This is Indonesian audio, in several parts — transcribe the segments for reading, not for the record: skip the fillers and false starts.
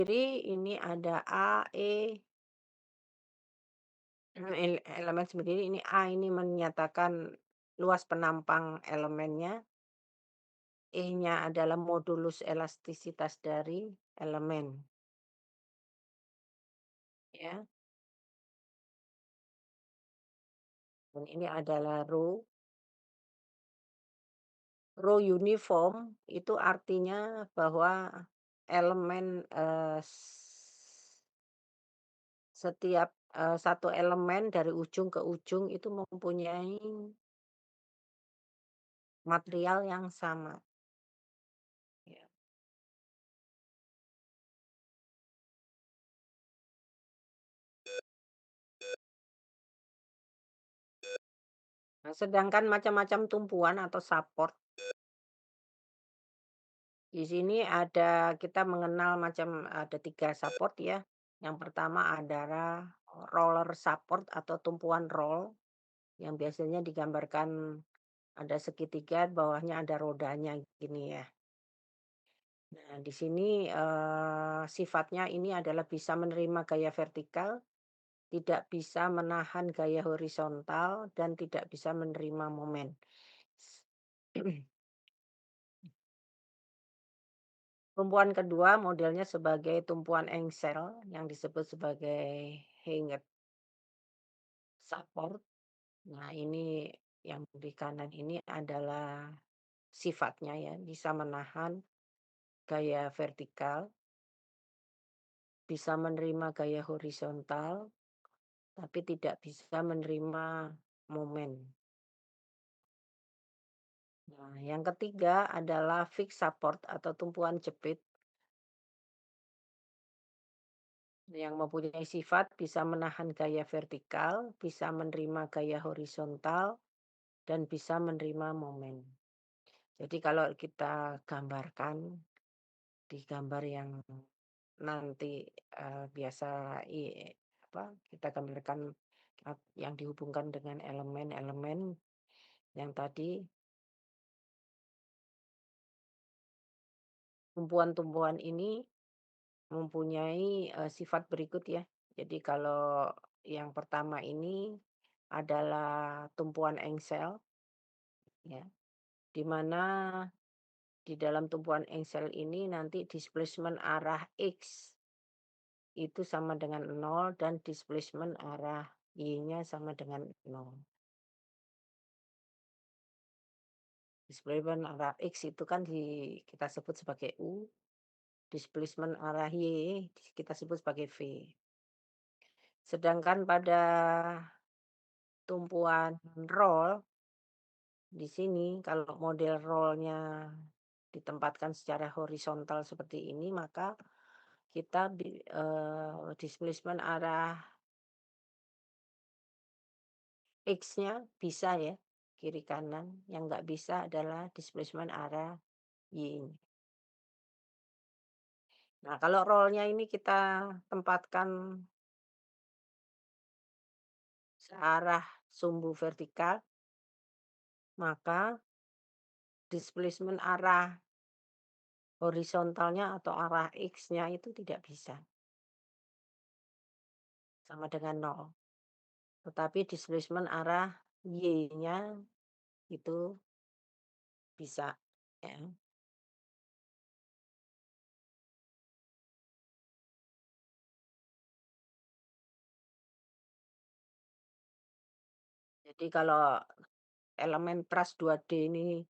ini ada A, E, elemen sendiri ini A ini menyatakan luas penampang elemennya, E-nya adalah modulus elastisitas dari elemen, ya. Dan ini adalah rho. Rho uniform itu artinya bahwa elemen, setiap, satu elemen dari ujung ke ujung itu mempunyai material yang sama, ya. Nah, sedangkan macam-macam tumpuan atau support, di sini kita mengenal ada 3 support ya. Yang pertama adalah roller support atau tumpuan roll, yang biasanya digambarkan ada segitiga, bawahnya ada rodanya gini ya. Nah, di sini, sifatnya ini adalah bisa menerima gaya vertikal, tidak bisa menahan gaya horizontal, dan tidak bisa menerima momen. Tumpuan kedua modelnya sebagai tumpuan engsel yang disebut sebagai hingga support. Nah, ini yang di kanan ini adalah sifatnya ya, bisa menahan gaya vertikal, bisa menerima gaya horizontal, tapi tidak bisa menerima momen. Nah, yang ketiga adalah fixed support atau tumpuan jepit yang mempunyai sifat bisa menahan gaya vertikal, bisa menerima gaya horizontal, dan bisa menerima momen. Jadi kalau kita gambarkan di gambar yang nanti, biasa kita gambarkan yang dihubungkan dengan elemen-elemen yang tadi, tumpuan-tumpuan ini mempunyai, sifat berikut ya. Jadi kalau yang pertama ini adalah tumpuan engsel ya, di mana di dalam tumpuan engsel ini nanti displacement arah X itu sama dengan nol dan displacement arah Y-nya sama dengan nol. Displacement arah X itu kan kita sebut sebagai U, displacement arah Y kita sebut sebagai V. Sedangkan pada tumpuan roll, di sini kalau model rollnya ditempatkan secara horizontal seperti ini, maka kita displacement arah X-nya bisa ya, kiri kanan, yang nggak bisa adalah displacement arah Y. Nah, kalau rollnya ini kita tempatkan searah sumbu vertikal, maka displacement arah horizontalnya atau arah X-nya itu tidak bisa, sama dengan nol. Tetapi displacement arah Y-nya itu bisa, ya. Jadi kalau elemen truss 2D ini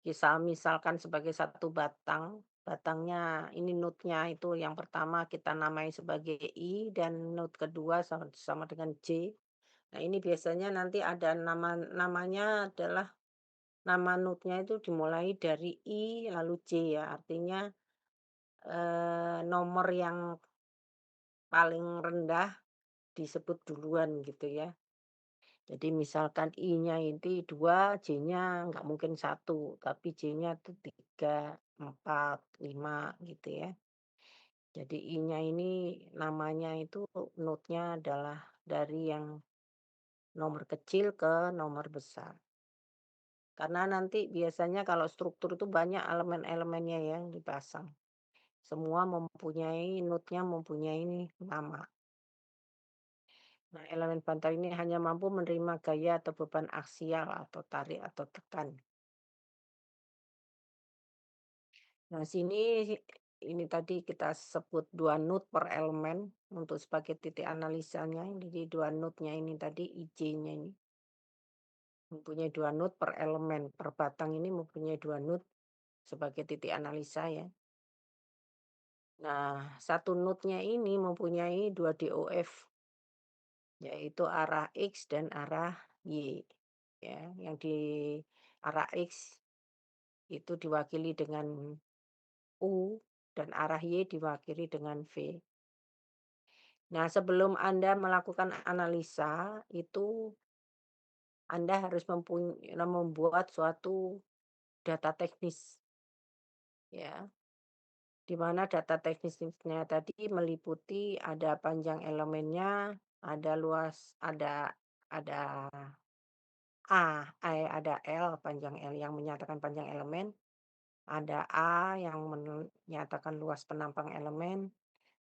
misalkan sebagai satu batang, batangnya ini node-nya itu yang pertama kita namai sebagai I dan node kedua sama sama dengan J. Nah, ini biasanya nanti ada namanya adalah nama node-nya itu dimulai dari I lalu J ya, artinya, nomor yang paling rendah disebut duluan gitu ya. Jadi misalkan I-nya ini 2, J-nya nggak mungkin satu, tapi J-nya tuh 3, 4, 5 gitu ya. Jadi I-nya ini namanya itu node-nya adalah dari yang nomor kecil ke nomor besar. Karena nanti biasanya kalau struktur itu banyak elemen-elemennya yang dipasang. Semua mempunyai node-nya mempunyai nama. Nah, elemen bantal ini hanya mampu menerima gaya atau beban aksial atau tarik atau tekan. Nah, ini tadi kita sebut 2 node per elemen untuk sebagai titik analisanya. Jadi 2 node-nya ini tadi IJ-nya ini mempunyai 2 node per elemen. Per batang ini mempunyai 2 node sebagai titik analisa ya. Nah, satu node-nya ini mempunyai 2 DOF, yaitu arah X dan arah Y. Ya, yang di arah X itu diwakili dengan U dan arah Y diwakili dengan V. Nah, sebelum Anda melakukan analisa, itu Anda harus membuat suatu data teknis, ya. Di mana data teknisnya tadi meliputi ada panjang elemennya, ada luas, ada ada L, panjang L yang menyatakan panjang elemen, ada A yang menyatakan luas penampang elemen,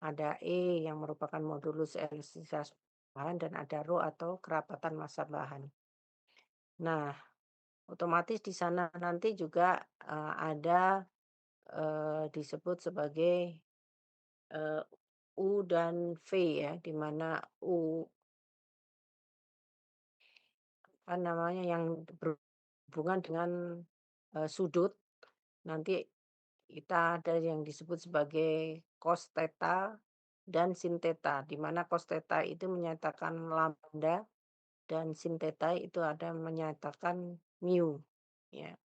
ada E yang merupakan modulus elastisitas bahan, dan ada rho atau kerapatan massa bahan. Nah, otomatis di sana nanti juga ada disebut sebagai eh, U dan V ya, di mana U apa namanya yang berhubungan dengan sudut. Nanti kita ada yang disebut sebagai cos theta dan sin theta, di mana cos theta itu menyatakan lambda dan sin theta itu ada menyatakan mu. Ya.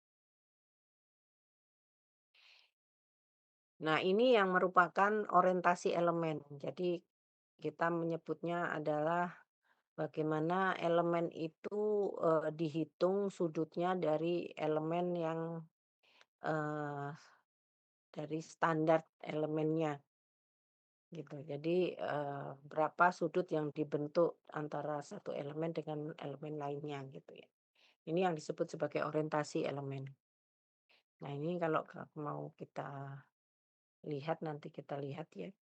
Nah, ini yang merupakan orientasi elemen. Jadi kita menyebutnya adalah bagaimana elemen itu dihitung sudutnya dari elemen yang eh, dari standar elemennya gitu. Jadi berapa sudut yang dibentuk antara satu elemen dengan elemen lainnya gitu ya. Ini yang disebut sebagai orientasi elemen. Nah, ini kalau mau kita lihat nanti kita lihat ya.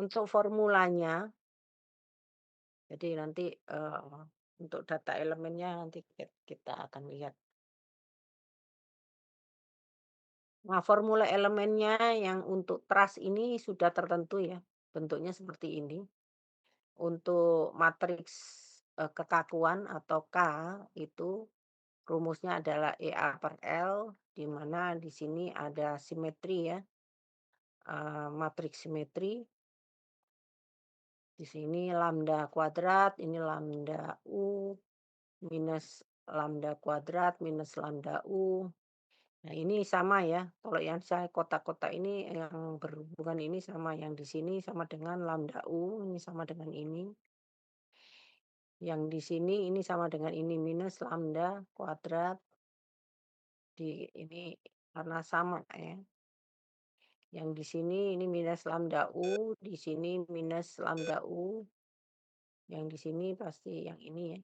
Untuk formulanya, jadi nanti untuk data elemennya nanti kita akan lihat. Nah, formula elemennya yang untuk trust ini sudah tertentu ya. Bentuknya seperti ini. Untuk matriks kekakuan atau K itu rumusnya adalah EA per L, di mana di sini ada simetri ya, matriks simetri. Di sini lambda kuadrat, ini lambda U, minus lambda kuadrat, minus lambda U. Nah, ini sama ya, kalau yang saya kotak-kotak ini yang berhubungan ini sama, yang di sini sama dengan lambda U, ini sama dengan ini. Yang di sini ini sama dengan ini, minus lambda kuadrat di ini karena sama ya. Yang di sini ini minus lambda U, di sini minus lambda U, yang di sini pasti yang ini ya.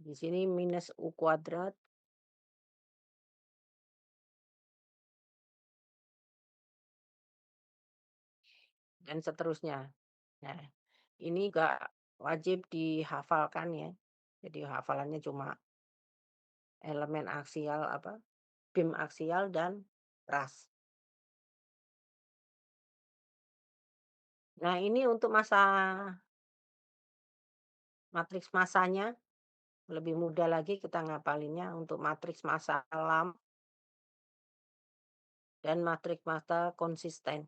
Di sini minus U kuadrat, dan seterusnya. Nah, ini enggak wajib dihafalkan ya. Jadi hafalannya cuma elemen aksial apa, beam aksial dan ras. Nah, ini untuk matriks massanya lebih mudah lagi kita ngapalinnya untuk matriks massa alam dan matriks massa konsisten.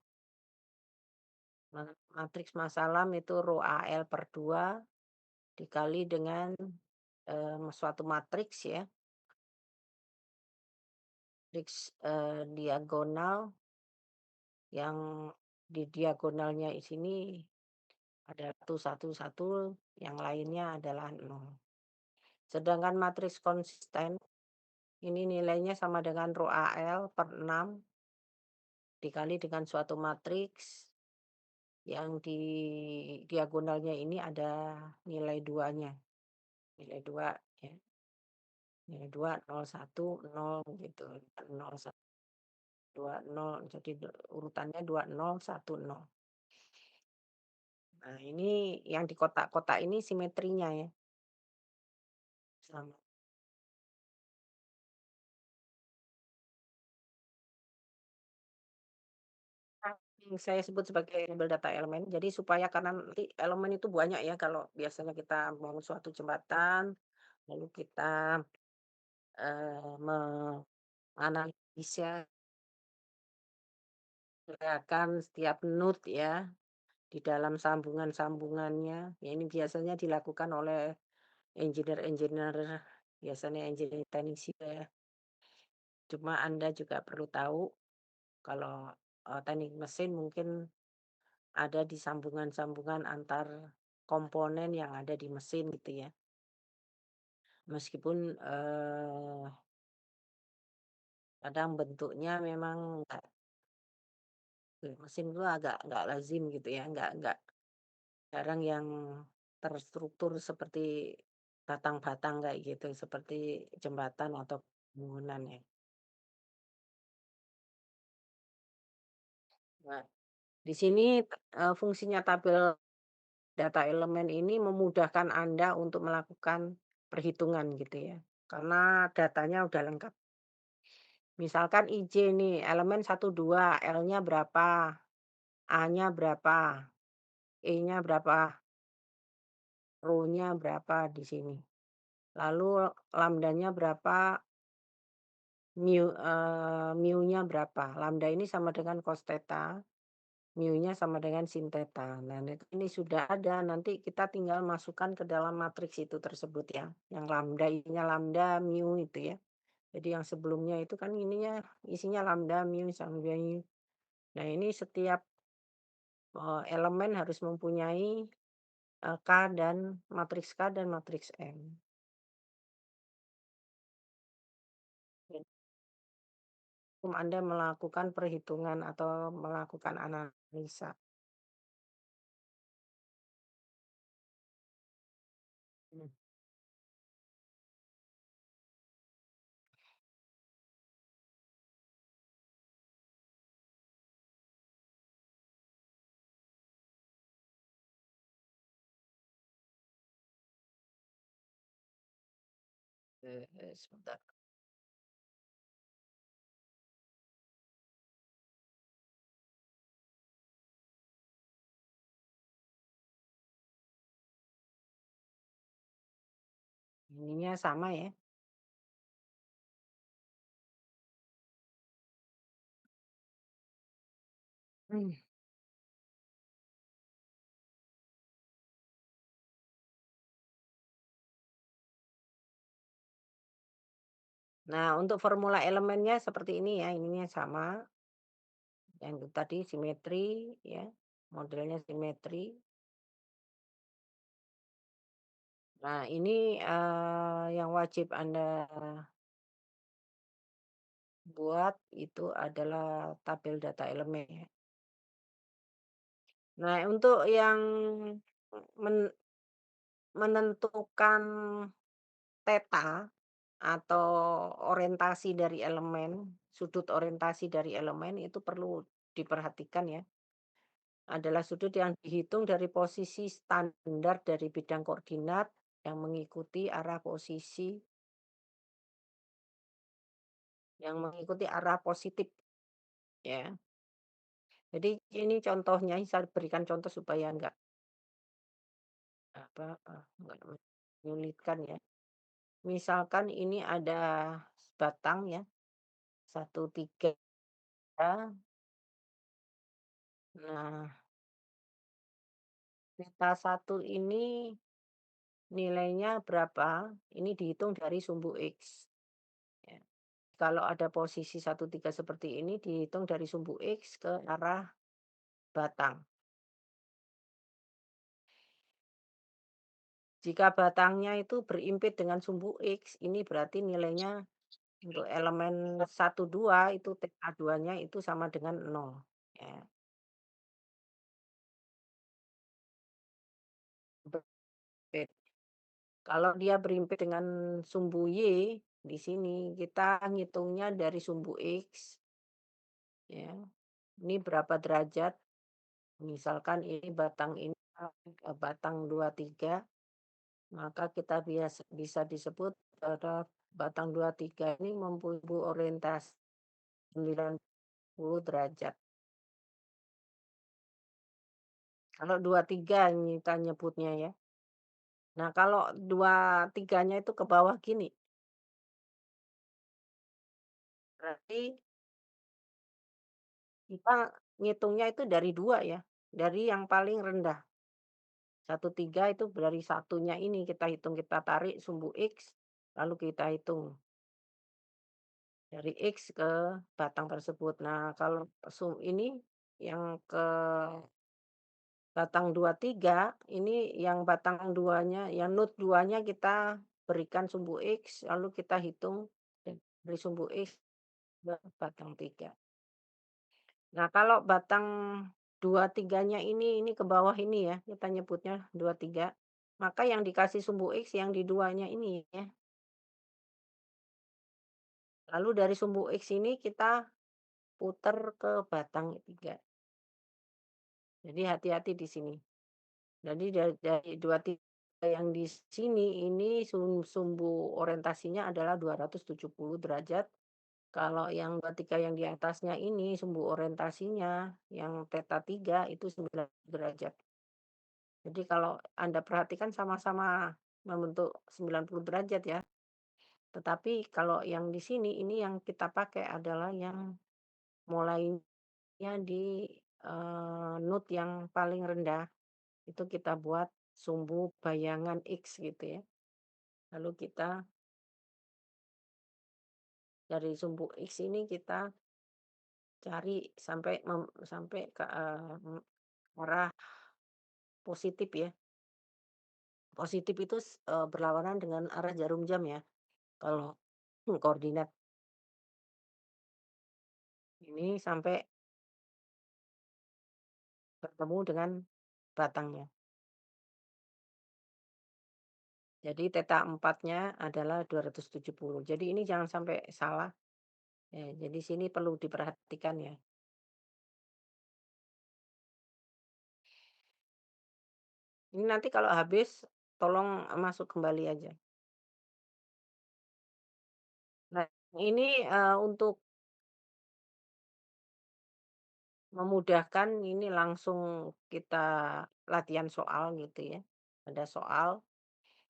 Matriks massa alam itu rho AL per 2 dikali dengan suatu matriks ya, matriks diagonal yang di diagonalnya di sini ada satu satu satu, yang lainnya adalah nol. Sedangkan matriks konsisten ini nilainya sama dengan rho AL per 6 dikali dengan suatu matriks yang di diagonalnya ini ada nilai duanya, nilai 2 ya. ya 2, 0, 1, 0 gitu, 0, 1, 2, 0, jadi urutannya 2, 0, 1, 0. Nah, ini yang di kotak-kotak ini simetrinya ya, sama. Yang saya sebut sebagai label data elemen. Jadi supaya karena nanti elemen itu banyak ya kalau biasanya kita membangun suatu jembatan, lalu kita, menganalisa gerakan setiap node ya, di dalam sambungan-sambungannya. Ya ini biasanya dilakukan oleh engineer-engineer, biasanya engineer teknik sipil ya. Cuma Anda juga perlu tahu kalau, teknik mesin mungkin ada di sambungan-sambungan antar komponen yang ada di mesin gitu ya. Meskipun, kadang bentuknya memang nggak mesin itu agak nggak lazim gitu ya, nggak jarang yang terstruktur seperti batang-batang kayak gitu, seperti jembatan atau bangunan ya. Nah, di sini, fungsinya tabel data elemen ini memudahkan Anda untuk melakukan perhitungan gitu ya, karena datanya udah lengkap. Misalkan IJ nih, elemen 1, 2, L-nya berapa, A-nya berapa, E-nya berapa, Rho-nya berapa di sini. Lalu lambdanya berapa, mu-nya berapa. Lambda ini sama dengan cos theta, mu-nya sama dengan sin theta. Nah, ini sudah ada, nanti kita tinggal masukkan ke dalam matriks itu tersebut ya, yang lambda, isinya lambda, mu itu ya. Jadi yang sebelumnya itu kan isinya lambda, mu, sampai mu. Nah, ini setiap elemen harus mempunyai, K dan matriks K dan matriks M. Dan sebelum Anda melakukan perhitungan atau melakukan analisa. Hmm, sebentar. Ininya sama ya. Hmm. Nah, untuk formula elemennya seperti ini ya, ininya sama, yang itu tadi simetri ya, modelnya simetri. Nah, ini, yang wajib Anda buat itu adalah tabel data elemen ya. Nah, untuk yang men menentukan theta atau orientasi dari elemen, sudut orientasi dari elemen itu perlu diperhatikan ya. Adalah sudut yang dihitung dari posisi standar dari bidang koordinat yang mengikuti arah posisi yang mengikuti arah positif ya. Jadi ini contohnya, saya berikan contoh supaya enggak menyulitkan ya. Misalkan ini ada batang ya, 1, 3. Nah, theta 1 ini nilainya berapa, ini dihitung dari sumbu X, ya. Kalau ada posisi 1, 3 seperti ini dihitung dari sumbu X ke arah batang. Jika batangnya itu berimpit dengan sumbu X, ini berarti nilainya untuk elemen 1, 2 itu theta 2-nya itu sama dengan 0, ya. Be Kalau dia berimpit dengan sumbu Y, Di sini kita ngitungnya dari sumbu X, ya. Ini berapa derajat, misalkan ini batang ini, batang 23, maka kita bisa disebut bahwa batang 23 ini mempunyai orientasi 90 derajat. Kalau 23 ini kita nyebutnya ya. Nah, kalau 23-nya itu ke bawah gini, berarti kita ngitungnya itu dari 2 ya, dari yang paling rendah. 1,3 itu dari satunya ini kita hitung, kita tarik sumbu X, lalu kita hitung dari X ke batang tersebut. Nah, kalau ini yang ke batang 23 ini yang batang duanya, yang nut duanya kita berikan sumbu X, lalu kita hitung dari sumbu X ke batang 3. Nah, kalau batang 23-nya ini ke bawah ini ya, kita nyebutnya 23, maka yang dikasih sumbu X yang di duanya ini ya. Lalu dari sumbu X ini kita puter ke batang 3. Jadi hati-hati di sini. Jadi dari 23 yang di sini ini sumbu orientasinya adalah 270 derajat. Kalau yang 23 yang di atasnya ini sumbu orientasinya yang theta 3 itu 9 derajat. Jadi kalau Anda perhatikan sama-sama membentuk 90 derajat ya. Tetapi kalau yang di sini ini yang kita pakai adalah yang mulainya di, nut yang paling rendah, itu kita buat sumbu bayangan X gitu ya. Lalu kita dari sumbu X ini kita cari sampai ke, arah positif ya. Positif itu berlawanan dengan arah jarum jam ya, kalau koordinat ini sampai bertemu dengan batangnya. Jadi theta 4-nya adalah 270. Jadi ini jangan sampai salah, ya, jadi sini perlu diperhatikan ya. Ini nanti kalau habis tolong masuk kembali aja. Nah, ini, untuk memudahkan ini langsung kita latihan soal gitu ya. Ada soal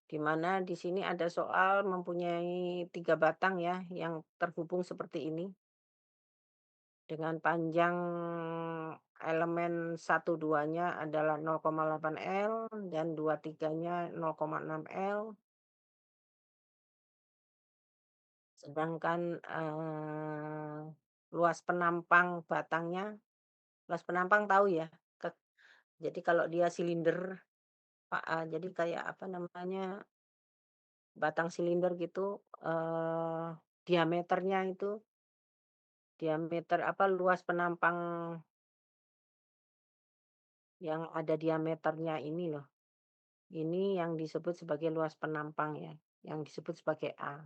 di mana di sini ada soal mempunyai 3 batang ya yang terhubung seperti ini dengan panjang elemen 1, 2-nya adalah 0,8 L dan 2, 3-nya 0,6 L, sedangkan, luas penampang batangnya, luas penampang tahu ya? Ke jadi kalau dia silinder, jadi kayak apa namanya, batang silinder gitu, diameternya itu, diameter apa, luas penampang yang ada diameternya ini loh, ini yang disebut sebagai luas penampang ya, yang disebut sebagai A.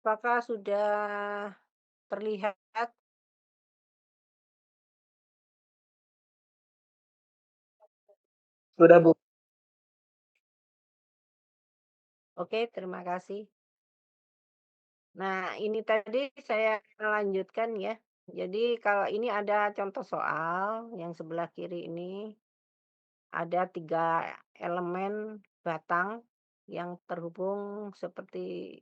apakah sudah terlihat? Sudah, Bu. Oke, terima kasih. Nah, ini tadi saya lanjutkan ya. Jadi kalau ini ada contoh soal yang sebelah kiri ini ada 3 elemen batang yang terhubung seperti,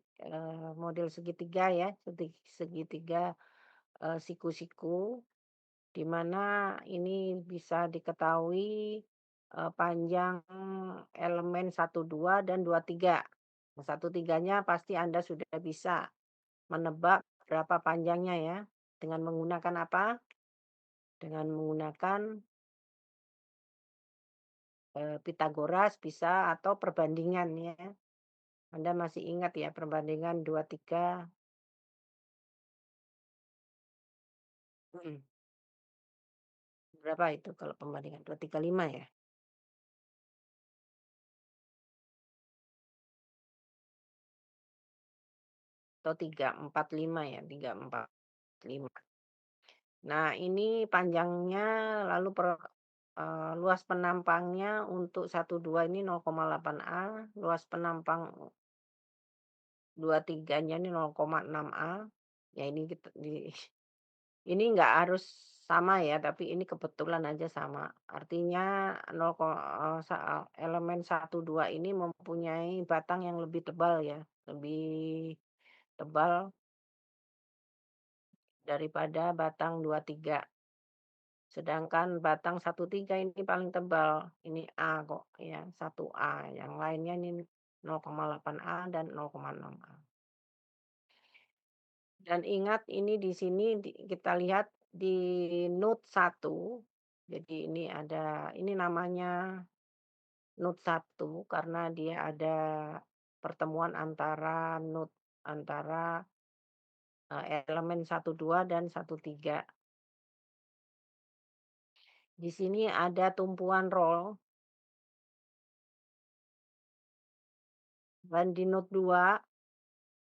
model segitiga ya, segitiga, siku-siku, di mana ini bisa diketahui, panjang elemen 1, 2, dan 2, 3. 1, 3-nya pasti Anda sudah bisa menebak berapa panjangnya ya, dengan menggunakan apa? Dengan menggunakan, Pythagoras bisa atau perbandingan ya. Anda masih ingat ya perbandingan 2, 3. Mhm, berapa itu kalau perbandingan 2, 3, 5 ya? Atau 3, 4, 5 ya? 3, 4, 5. Nah ini panjangnya lalu luas penampangnya untuk 1, 2 ini 0,8 A, luas penampang 2, 3-nya ini 0,6 A. Ya ini ini nggak harus sama ya, tapi ini kebetulan aja sama. Artinya 1, 2 ini mempunyai batang yang lebih tebal ya, lebih tebal daripada batang 2, 3. Sedangkan batang 1, 3 ini paling tebal, ini A kok ya, 1 A, yang lainnya ini 0,8 A dan 0,6 A. Dan ingat ini di sini kita lihat di note 1. Jadi ini ada ini namanya note 1 karena dia ada pertemuan antara, elemen 1, 2 dan 1, 3. Di sini ada tumpuan roll dan di note 2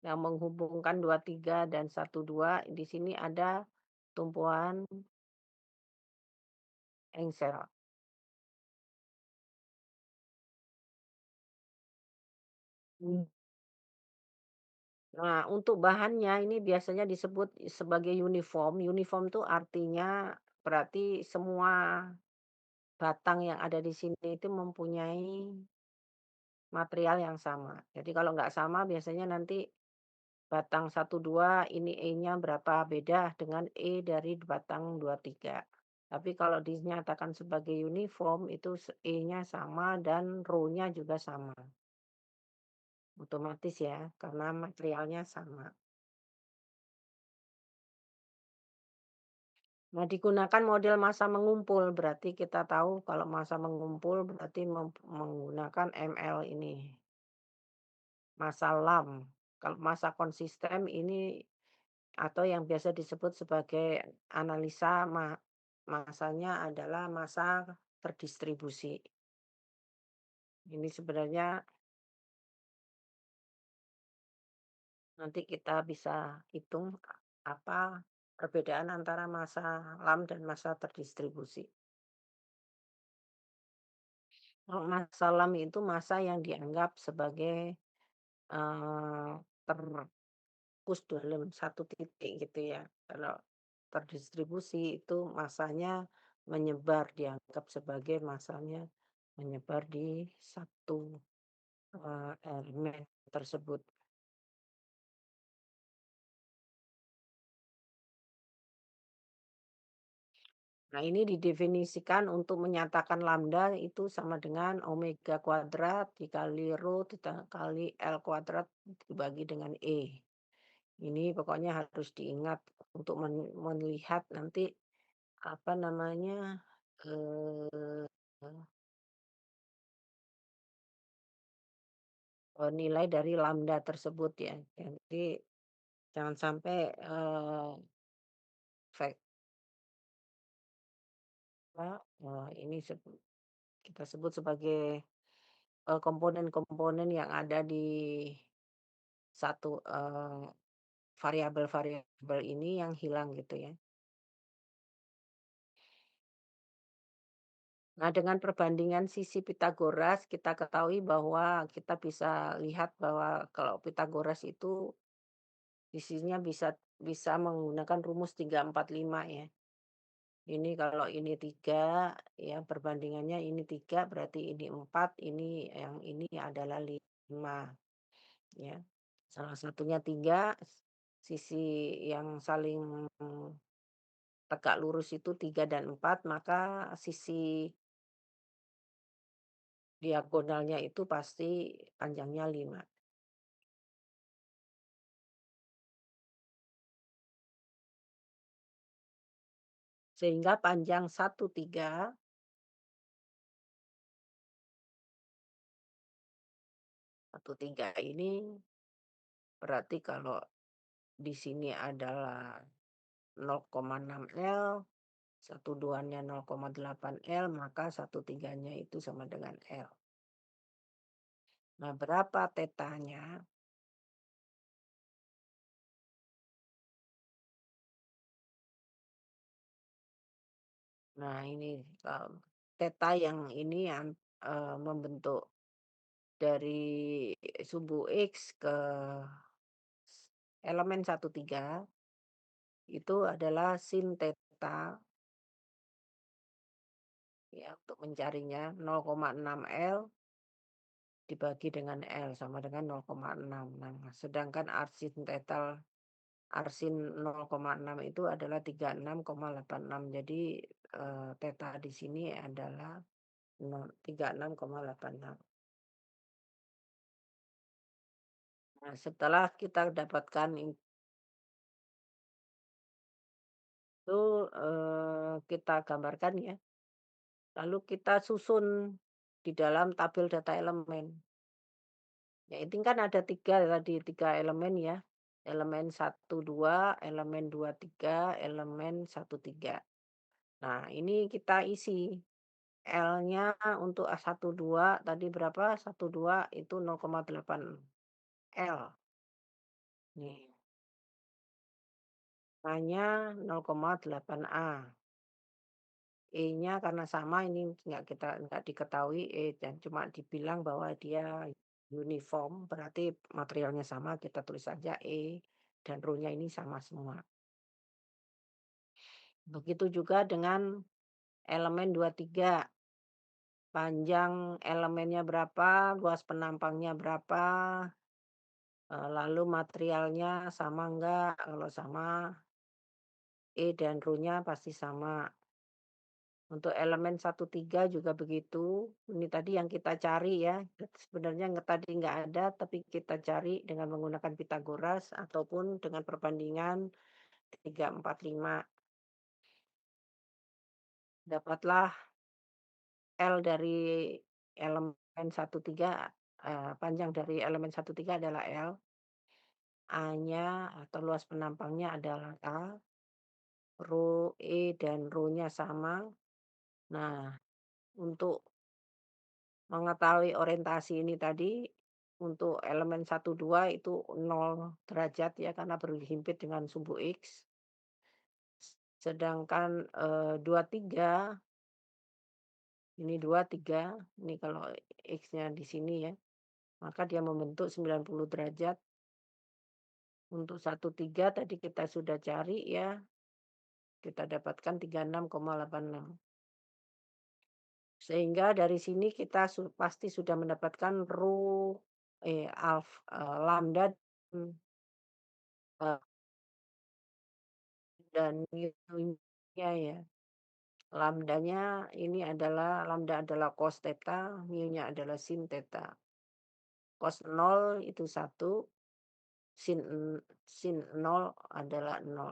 yang menghubungkan 2, 3 dan 1, 2 di sini ada tumpuan engsel. Nah, untuk bahannya ini biasanya disebut sebagai uniform. Uniform itu artinya berarti semua batang yang ada di sini itu mempunyai material yang sama. Jadi kalau nggak sama biasanya nanti batang 1, 2 ini E-nya berapa beda dengan E dari batang 2, 3. Tapi kalau dinyatakan sebagai uniform itu E-nya sama dan row-nya juga sama. Otomatis ya, karena materialnya sama. Nah, digunakan model massa mengumpul, berarti kita tahu kalau massa mengumpul berarti menggunakan ml ini, massa lam. Kalau massa konsisten ini atau yang biasa disebut sebagai analisa massanya adalah massa terdistribusi. Ini sebenarnya nanti kita bisa hitung apa perbedaan antara massa lam dan massa terdistribusi. Kalau massa lam itu massa yang dianggap sebagai Eee, terfokus dalam satu titik gitu ya. Kalau terdistribusi itu masanya menyebar, dianggap sebagai masanya menyebar di satu, elemen tersebut. Nah ini didefinisikan untuk menyatakan lambda itu sama dengan omega kuadrat dikali rho kali L kuadrat dibagi dengan E. Ini pokoknya harus diingat untuk melihat nanti apa namanya, eee, nilai dari lambda tersebut ya. Jadi jangan sampai, fek apa, ini kita sebut sebagai, komponen-komponen yang ada di satu, variabel-variabel ini yang hilang gitu ya. Nah, dengan perbandingan sisi Pitagoras, kita ketahui bahwa kita bisa lihat bahwa kalau Pitagoras itu sisinya bisa bisa menggunakan rumus 3 4 5 ya. Ini kalau ini 3 ya perbandingannya ini 3 berarti ini 4 ini yang ini adalah 5 ya. Salah satunya 3 sisi yang saling tegak lurus itu 3 dan 4 maka sisi diagonalnya itu pasti panjangnya 5. Sehingga panjang 1,3 ini berarti kalau di sini adalah 0,6 L, 1/2-nya 0,8 L, maka 1/3-nya itu sama dengan L. Nah, berapa tetanya? Nah, ini, teta yang ini yang, membentuk dari sumbu X ke elemen 1/3 itu adalah sin teta ya untuk mencarinya 0,6 L dibagi dengan L sama dengan 0,6. Nah, sedangkan arsin 0,6 itu adalah 36,86. Jadi, teta di sini adalah 36,86. Nah, setelah kita dapatkan itu, kita gambarkan ya, lalu kita susun di dalam tabel data elemen. Ya ini kan ada 3 tadi, 3 elemen ya, elemen 1 2 elemen 2 3 elemen 1 3. Nah, ini kita isi L-nya untuk A12 tadi berapa? 12 itu 0,8 L. Nih, A-nya 0,8 A. E-nya karena sama ini nggak diketahui E dan cuma dibilang bahwa dia uniform, berarti materialnya sama, kita tulis saja E dan rho-nya ini sama semua. Begitu juga dengan elemen 23 panjang elemennya berapa, luas penampangnya berapa, lalu materialnya sama enggak, kalau sama E dan rho-nya pasti sama. Untuk elemen 1 3 juga begitu, ini tadi yang kita cari ya, sebenarnya tadi nggak ada, tapi kita cari dengan menggunakan Pitagoras ataupun dengan perbandingan 3 4 5. Dapatlah L dari elemen 1 3 panjang dari elemen 1 3 adalah L, A-nya atau luas penampangnya adalah A, rho E dan rho-nya sama. Nah, untuk mengetahui orientasi ini tadi, untuk elemen 1 2 itu 0 derajat ya, karena berhimpit dengan sumbu X. Sedangkan, 2 3 ini 2 3 ini kalau X-nya di sini ya, maka dia membentuk 90 derajat. Untuk 1 3 tadi kita sudah cari ya, kita dapatkan 36,86. Sehingga dari sini kita pasti sudah mendapatkan lambda, mmm, eee, dan mu-nya ya. Lambda adalah cos theta, mu-nya adalah sin theta. Cos 0 itu 1, sin 0 adalah 0.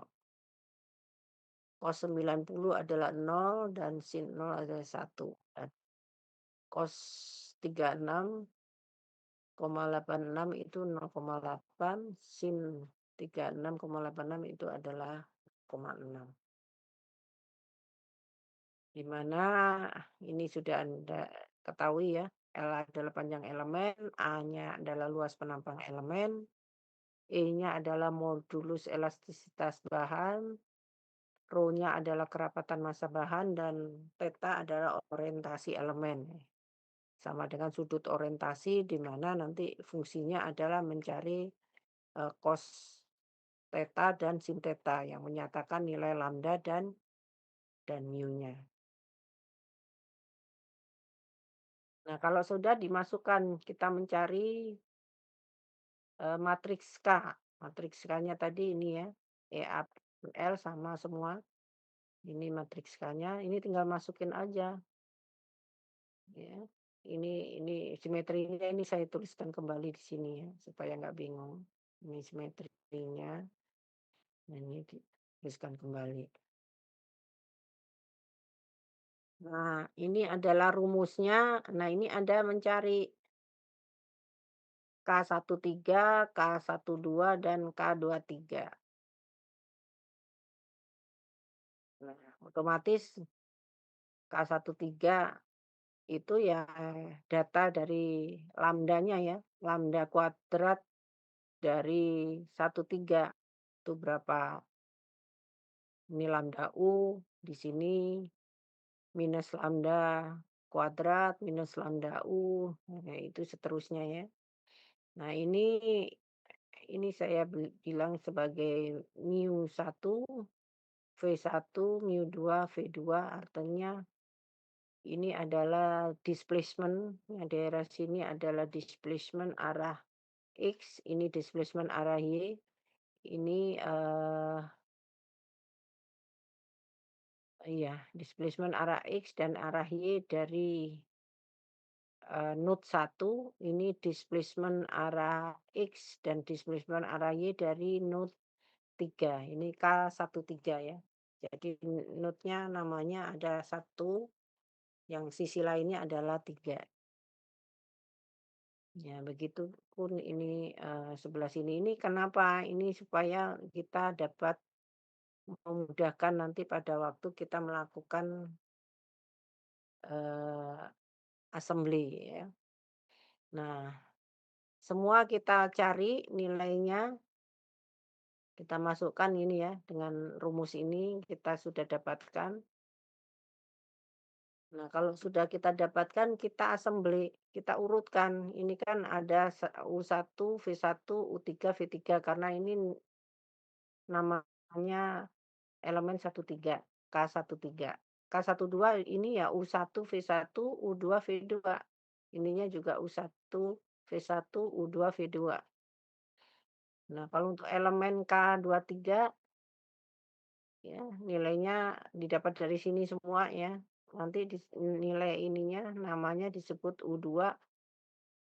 Cos 90 adalah 0 dan sin 0 adalah 1. Dan cos 36,86 itu 0,8, sin 36,86 itu adalah 0,6. Di mana ini sudah Anda ketahui ya, L adalah panjang elemen, A-nya adalah luas penampang elemen, E-nya adalah modulus elastisitas bahan, Rho-nya adalah kerapatan massa bahan, dan theta adalah orientasi elemen. Sama dengan sudut orientasi di mana nanti fungsinya adalah mencari cos theta dan sin theta yang menyatakan nilai lambda dan mu-nya. Nah, kalau sudah dimasukkan, kita mencari matriks K. Matriks K-nya tadi ini ya, EA L sama semua. Ini matriks K-nya, ini tinggal masukin aja ya. Ini simetrinya ini saya tuliskan kembali di sini ya, supaya nggak bingung. Ini simetrinya, nah ini dituliskan kembali. Nah, ini adalah rumusnya. Nah, ini Anda mencari K13, K12, dan K23. Nah, otomatis K13 itu ya data dari lambdanya ya, lambda kuadrat dari 13. Itu berapa? Ini lambda U, di sini minus lambda kuadrat, minus lambda U, nah itu seterusnya ya. Nah, ini saya bilang sebagai mu1, V1, mu2, V2, artinya ini adalah displacement, yang daerah sini adalah displacement arah X, ini displacement arah Y, ini iya, displacement arah X dan arah Y dari node 1, ini displacement arah X dan displacement arah Y dari node 3, ini K13 ya. Jadi node-nya namanya ada 1, yang sisi lainnya adalah 3. Ya, begitupun ini, sebelah sini. Ini kenapa? Ini supaya kita dapat memudahkan nanti pada waktu kita melakukan, eee, assembly ya. Nah, semua kita cari nilainya, kita masukkan ini ya, dengan rumus ini kita sudah dapatkan. Nah, kalau sudah kita dapatkan, kita assembly, kita urutkan. Ini kan ada U1, V1, U3, V3 karena ini namanya elemen 13, K13. K12 ini ya U1, V1, U2, V2. Ininya juga U1, V1, U2, V2. Nah, kalau untuk elemen K23 ya nilainya didapat dari sini semua ya. Nanti nilai ininya namanya disebut U2,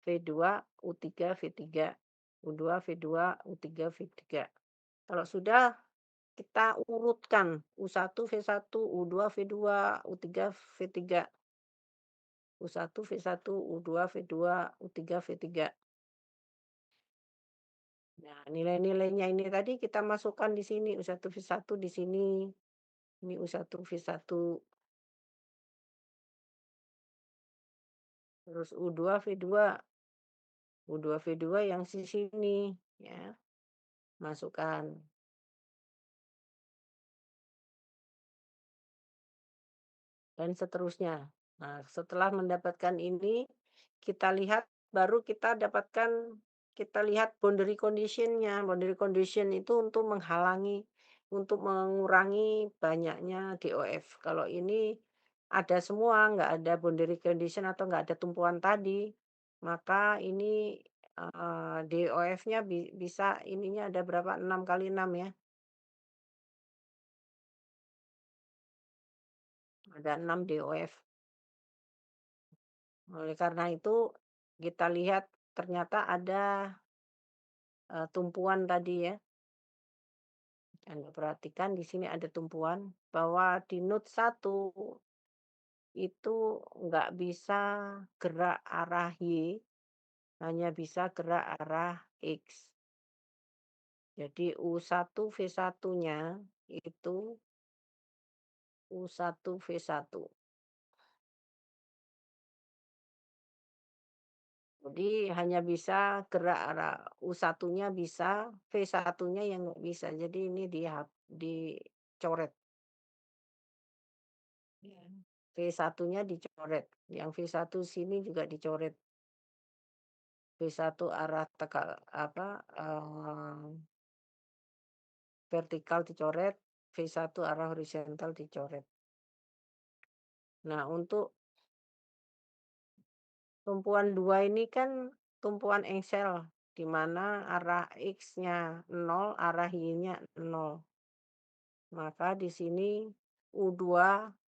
V2, U3, V3. U2, V2, U3, V3. Kalau sudah kita urutkan U1, V1, U2, V2, U3, V3. U1, V1, U2, V2, U3, V3. Nah, nilai-nilainya ini tadi kita masukkan di sini, U1, V1 di sini, ini U1, V1, terus U2, V2, U2, V2 yang di sini, ya, masukkan. Dan seterusnya. Nah, setelah mendapatkan ini, kita lihat, baru kita lihat boundary condition-nya. Boundary condition itu untuk menghalangi, untuk mengurangi banyaknya DOF. Kalau ini ada semua, nggak ada boundary condition atau nggak ada tumpuan tadi, maka ini DOF-nya bisa ininya ada berapa? 6 kali 6 ya. Ada 6 DOF. Oleh karena itu, kita lihat ternyata ada, tumpuan tadi ya. Anda perhatikan di sini ada tumpuan bahwa di node 1 itu nggak bisa gerak arah Y, hanya bisa gerak arah X. Jadi U1 V1-nya itu U1 V1. Jadi hanya bisa gerak arah U1-nya bisa, V1-nya yang nggak bisa. Jadi ini dicoret. Iya. V1-nya dicoret, yang V1 sini juga dicoret. V1 arah apa, vertikal dicoret, V1 arah horizontal dicoret. Nah, untuk tumpuan 2 ini kan tumpuan engsel, di mana arah X-nya 0, arah Y-nya 0. Maka di sini U2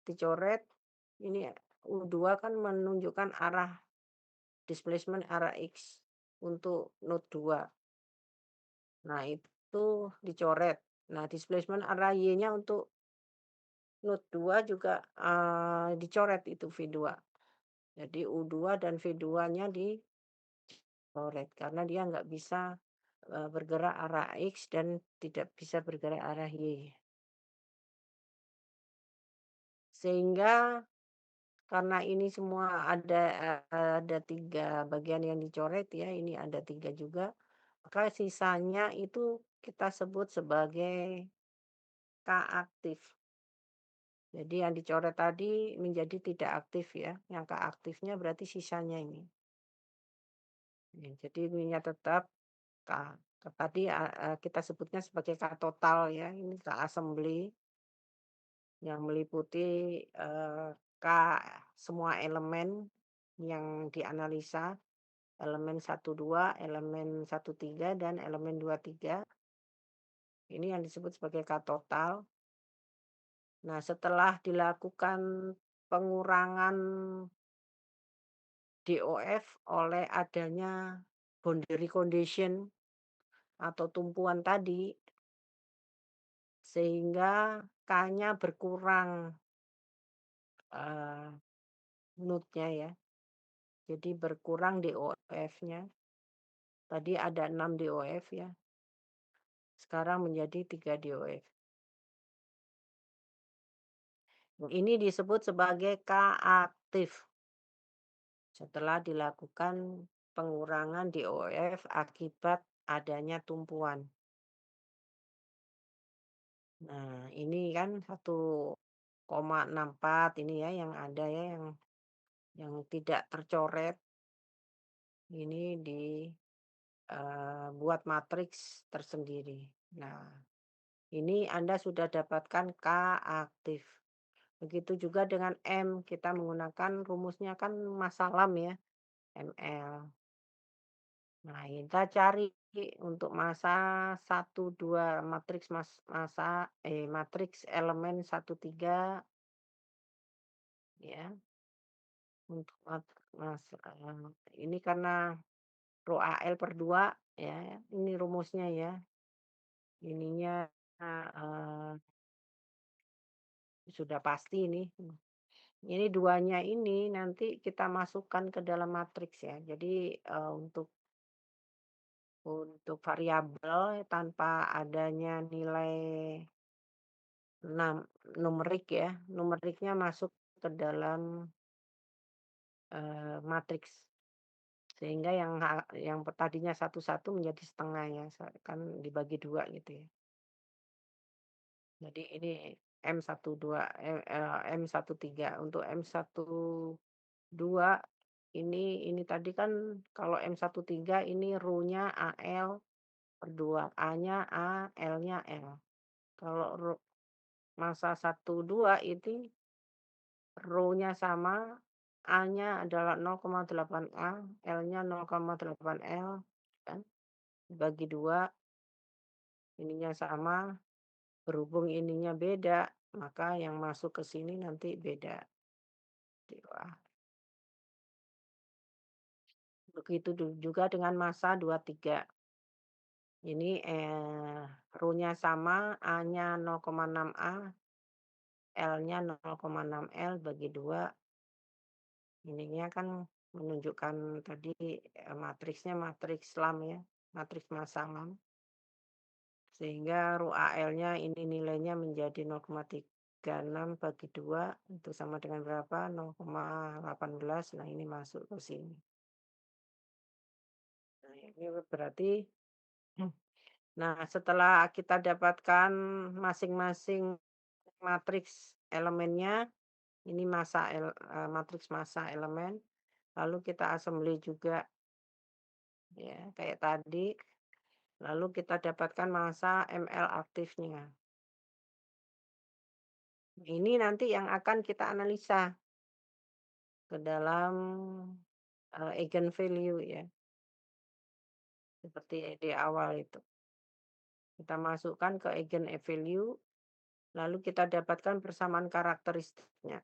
dicoret, ini U2 kan menunjukkan arah displacement arah X untuk node 2. Nah, itu dicoret. Nah, displacement arah Y-nya untuk node 2 juga, dicoret itu V2. Jadi U2 dan V2-nya dicoret karena dia nggak bisa, bergerak arah X dan tidak bisa bergerak arah Y. Sehingga karena ini semua ada 3 bagian yang dicoret ya, ini ada 3 juga, maka sisanya itu kita sebut sebagai K aktif. Jadi yang dicoret tadi menjadi tidak aktif ya, yang K aktifnya berarti sisanya ini. Ya, jadi ininya tetap K tadi, kita sebutnya sebagai K total ya, ini K assembly yang meliputi, K semua elemen yang dianalisa, elemen 1, 2, elemen 1, 3, dan elemen 2, 3. Ini yang disebut sebagai K total. Nah, setelah dilakukan pengurangan DOF oleh adanya boundary condition atau tumpuan tadi, sehingga K-nya berkurang, eee, node-nya ya. Jadi berkurang DOF-nya. Tadi ada 6 DOF ya, sekarang menjadi 3 DOF. Ini disebut sebagai K aktif setelah dilakukan pengurangan DOF akibat adanya tumpuan. Nah, ini kan 1,64 ini ya yang ada ya, yang tidak tercoret, ini buat matriks tersendiri. Nah, ini Anda sudah dapatkan K aktif. Begitu juga dengan M, kita menggunakan rumusnya kan massa lam ya, ML. Nah, kita cari untuk massa 1, 2 matriks elemen 1, 3 ya, untuk ini karena rho AL/2 ya, ini rumusnya ya. Ininya, eee, sudah pasti ini. Ini duanya ini nanti kita masukkan ke dalam matriks ya. Jadi, untuk variabel tanpa adanya nilai numerik ya, numeriknya masuk ke dalam, matriks. Sehingga yang tadinya 1 1 menjadi setengah ya, kan dibagi 2 gitu ya. Jadi ini M12 M13. Untuk M12 ini tadi kan kalau M13 ini rho-nya AL/2, A-nya A, L-nya L. Kalau massa 12 ini rho-nya sama, A-nya adalah 0,8 A, L-nya 0,8 L, kan, dibagi 2, ininya sama, berhubung ininya beda, maka yang masuk ke sini nanti beda. Wah, begitu juga dengan massa 23. Ini, rho-nya sama, A-nya 0,6 A, L-nya 0,6 L bagi 2, ininya kan menunjukkan tadi, matriksnya matriks lam ya, matriks massa lam. Sehingga rho AL-nya ini nilainya menjadi 0,36 bagi 2 itu sama dengan berapa? 0,18. Nah, ini masuk ke sini. Ini berarti hmm, nah setelah kita dapatkan masing-masing matriks elemennya, ini matriks massa elemen, lalu kita assembly juga ya, kayak tadi, lalu kita dapatkan massa ml aktifnya. Ini nanti yang akan kita analisa ke dalam, eigenvalue ya, seperti di awal itu. Kita masukkan ke eigenvalue, lalu kita dapatkan persamaan karakteristiknya.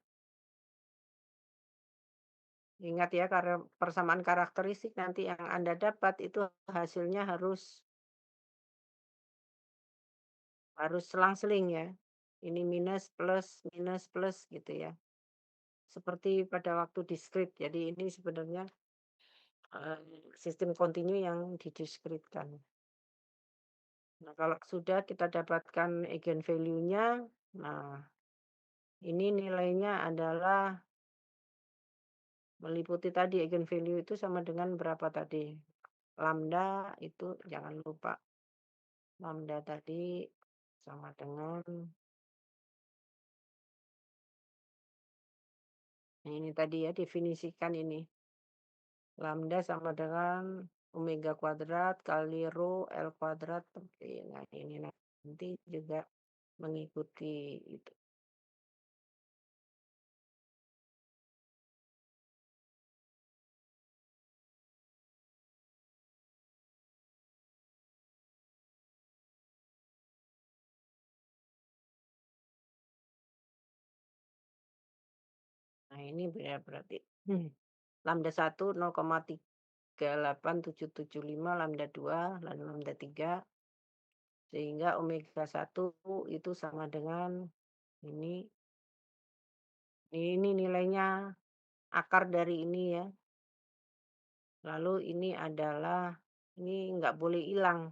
Ingat ya, karena persamaan karakteristik nanti yang Anda dapat itu hasilnya harus harus selang-seling ya. Ini minus plus gitu ya. Seperti pada waktu diskrit. Jadi ini sebenarnya sistem kontinu yang didiskritkan. Nah, kalau sudah kita dapatkan eigenvalue-nya, nah ini nilainya adalah meliputi tadi eigenvalue itu sama dengan berapa tadi? Lambda itu jangan lupa. Lambda tadi sama dengan, nah ini tadi ya definisikan ini. Lambda sama dengan omega kuadrat kali rho L kuadrat. Nah ini nanti juga mengikuti itu. Nah ini berarti lambda 1 0,38775, lambda 2 dan lambda 3 sehingga omega 1 itu sama dengan ini ini nilainya akar dari ini ya. Lalu ini adalah ini nggak boleh hilang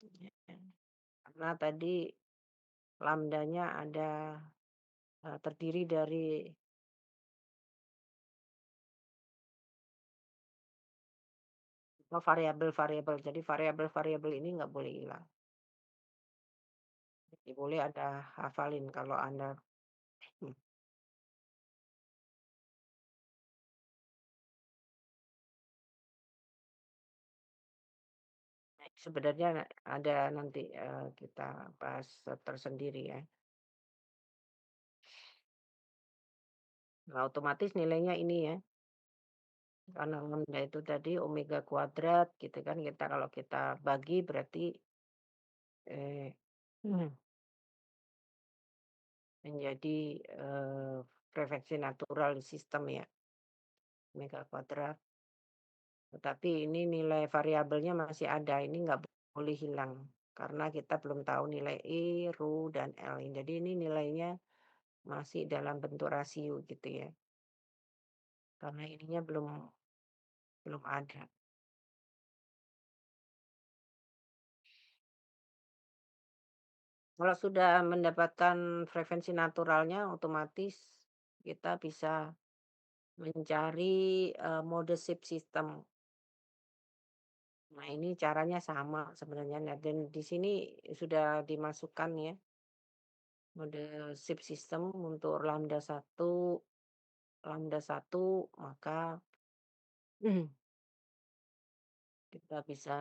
ya, karena tadi lambdanya ada, terdiri dari variabel-variabel. Jadi variabel-variabel ini nggak boleh hilang. Jadi boleh Anda hafalin kalau Anda hmm, sebenarnya ada nanti, kita bahas tersendiri ya. Nah, otomatis nilainya ini ya, karena lambda itu tadi omega kuadrat gitu kan, kita kalau kita bagi berarti, eh, hmm, menjadi, frekuensi natural di sistem ya, omega kuadrat. Tetapi ini nilai variabelnya masih ada, ini nggak boleh hilang. Karena kita belum tahu nilai E, rho, dan L. Jadi ini nilainya masih dalam bentuk rasio gitu ya. Karena ininya belum belum ada. Kalau sudah mendapatkan frekuensi naturalnya, otomatis kita bisa mencari mode shift system. Nah, ini caranya sama sebenarnya. Nah, dan di sini sudah dimasukkan ya mode shift system untuk lambda satu maka kita bisa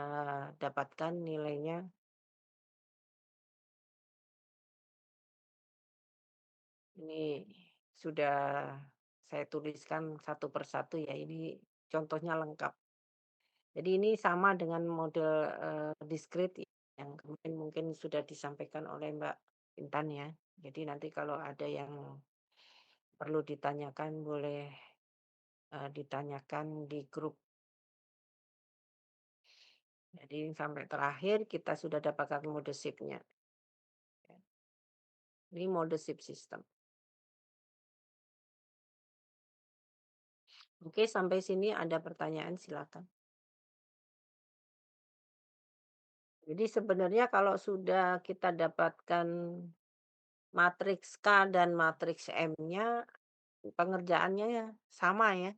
dapatkan nilainya. Ini sudah saya tuliskan satu persatu ya, ini contohnya lengkap. Jadi ini sama dengan model, diskrit yang kemarin mungkin sudah disampaikan oleh Mbak Intan ya. Jadi nanti kalau ada yang perlu ditanyakan boleh, ditanyakan di grup. Jadi sampai terakhir kita sudah dapatkan mode shift-nya. Ini mode shift system. Oke, sampai sini ada pertanyaan silakan. Jadi sebenarnya kalau sudah kita dapatkan matriks K dan matriks M-nya, pengerjaannya ya sama ya.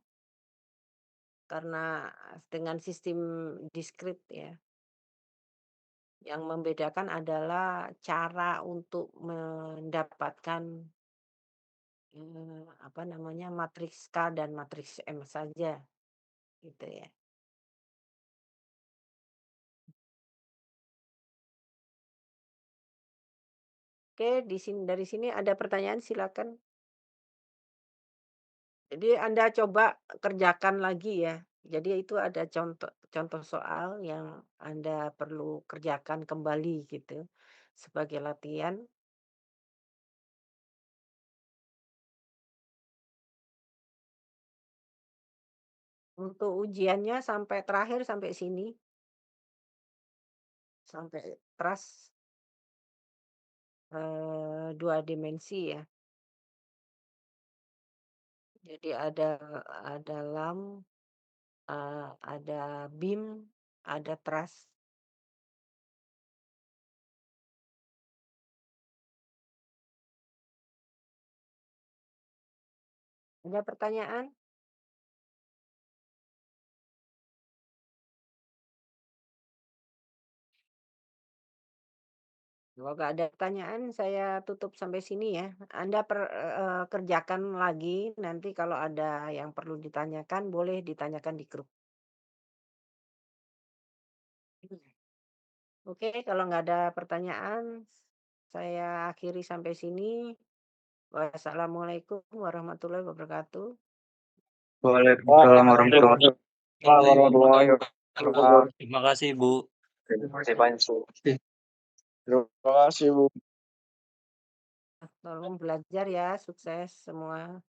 karena dengan sistem diskrit ya. Yang membedakan adalah cara untuk mendapatkan, apa namanya, matriks K dan matriks M saja, gitu ya. Oke, dari sini ada pertanyaan silakan. Jadi Anda coba kerjakan lagi ya. Jadi itu ada contoh contoh soal yang Anda perlu kerjakan kembali gitu, sebagai latihan. Untuk ujiannya sampai terakhir sampai sini, sampai TRAS, 2 dimensi ya. Jadi ada LAM, ada BIM, ada TRAS. Ada pertanyaan? Kalau nggak ada pertanyaan, saya tutup sampai sini ya. Anda kerjakan lagi, nanti kalau ada yang perlu ditanyakan, boleh ditanyakan di grup. Oke, kalau nggak ada pertanyaan, saya akhiri sampai sini. Wassalamualaikum warahmatullahi wabarakatuh. Waalaikumsalam warahmatullahi Warahmatullahi wabarakatuh. wabarakatuh. Terima kasih, Bu. Terima kasih banyak. Terima kasih, Bu. Tolong belajar ya, sukses semua.